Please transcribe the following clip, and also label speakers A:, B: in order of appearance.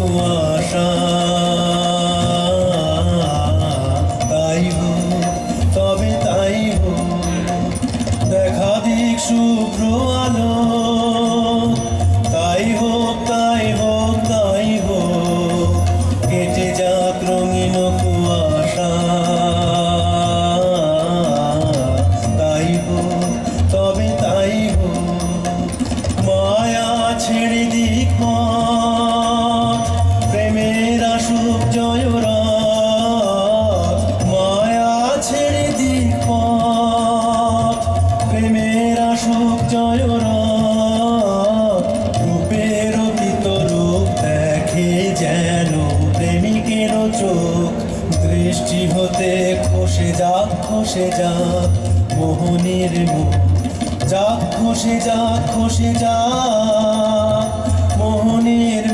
A: কুয়াশা। তাই হোক, তবে তাই হোক, দেখা দিক শুভ্র আলো। তাই হোক, তাই হোক, তাই হোক, কেটে যাক রঙিন কুয়াশা। তাই হোক, তবে তাই হোক, মায়া ছেড়ে দিক পথ, প্রেমের আসুক জয়রাত। মায়া ছেড়ে দিক পথ, প্রেমের আসুক জয়রাত। রূপের অতীত রূপ দেখে যেন প্রেমিকের চোখ, দৃষ্টি হতে খসে যাক, খসে যাক মোহনের মুখ। যাক খসে যাক, খসে যাক মোহনের